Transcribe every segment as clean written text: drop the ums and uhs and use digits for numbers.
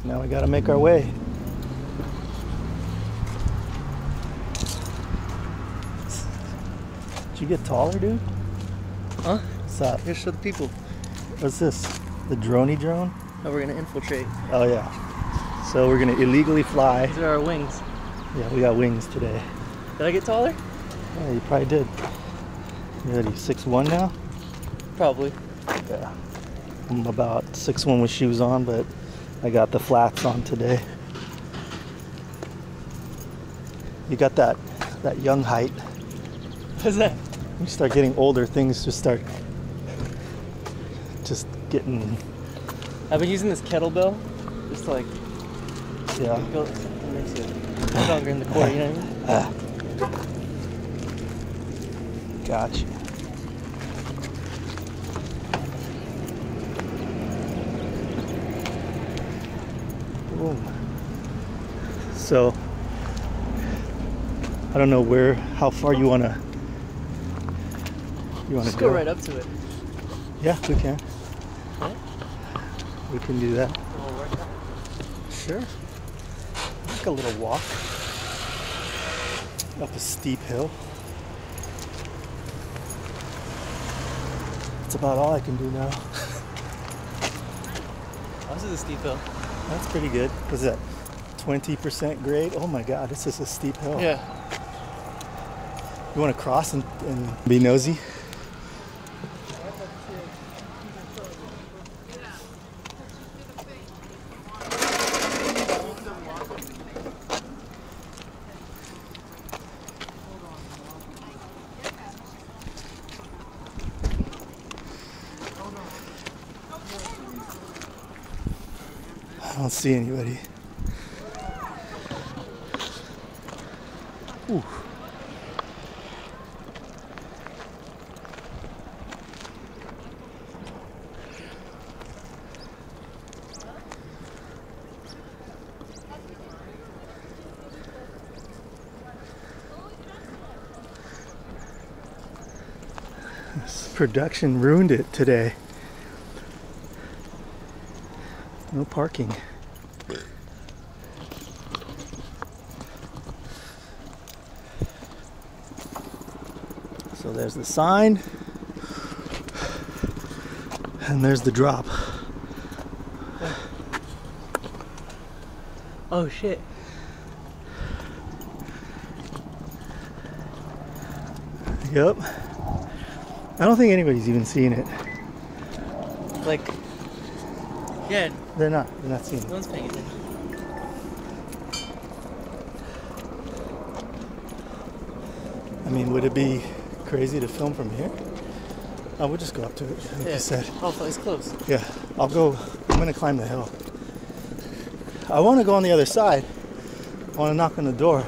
Now we gotta make our way. Did you get taller, dude? Huh? What's up? Here, show the people. What's this? The droney drone? Oh, we're gonna infiltrate. Oh yeah. So we're gonna illegally fly. These are our wings. Yeah, we got wings today. Did I get taller? Yeah, you probably did. You ready? 6'1" now? Probably. Yeah. I'm about 6'1" with shoes on, but I got the flats on today. You got that young height. What's that? When you start getting older, things just start getting. I've been using this kettlebell just to like Yeah. go, it makes you stronger in the core, you know what I mean? Gotcha. Boom. So I don't know how far you wanna Just go right up to it. Yeah, we can. Yeah? We can do that. We'll work out. Sure. Like a little walk up a steep hill. That's about all I can do now. Oh, this is a steep hill. That's pretty good. What's that? 20% grade? Oh my god, this is a steep hill. Yeah. You want to cross and be nosy? I don't see anybody. Ooh. This production ruined it today. No parking. So there's the sign, and there's the drop. Oh shit. Yep. I don't think anybody's even seeing it. Like, yeah, They're not seeing no it. one's paying attention. I mean, would it be crazy to film from here? Oh, we'll just go up to it, like you said. Oh, it's close. Yeah, I'm gonna climb the hill. I wanna go on the other side. I wanna knock on the door.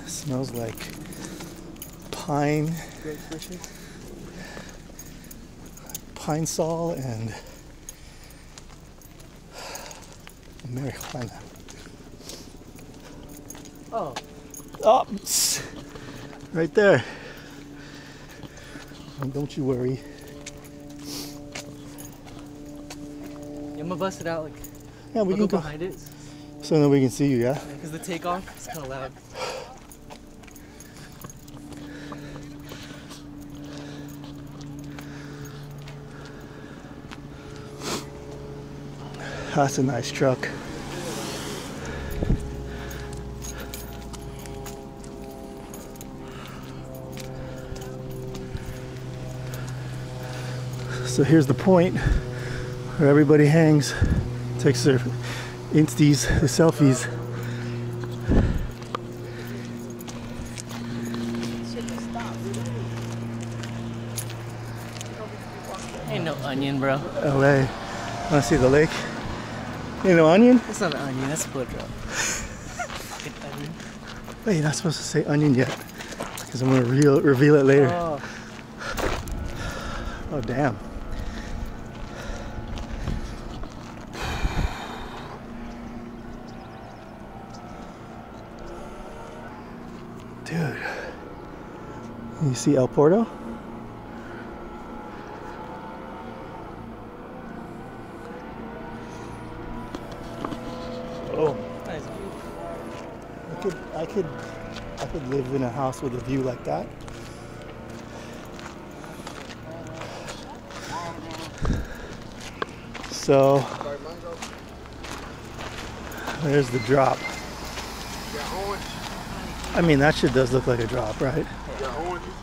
Smells like pine, pine sol and marijuana. Oh. Oh, right there. Don't you worry. I'm gonna bust it out like. Yeah, we I'll can go go behind it. so then we can see you. Yeah. Because the takeoff is kind of loud. That's a nice truck. So here's the point where everybody hangs, takes their insties, the selfies. Ain't no onion, bro. LA. Wanna see the lake? You know onion? That's not an onion, that's split drop. Fucking onion. Wait, you're not supposed to say onion yet. Because I'm gonna reveal it later. Oh. Oh damn. You see El Porto? Oh, Nice. I could live in a house with a view like that. So there's the drop. I mean, that shit does look like a drop, right? Got oranges?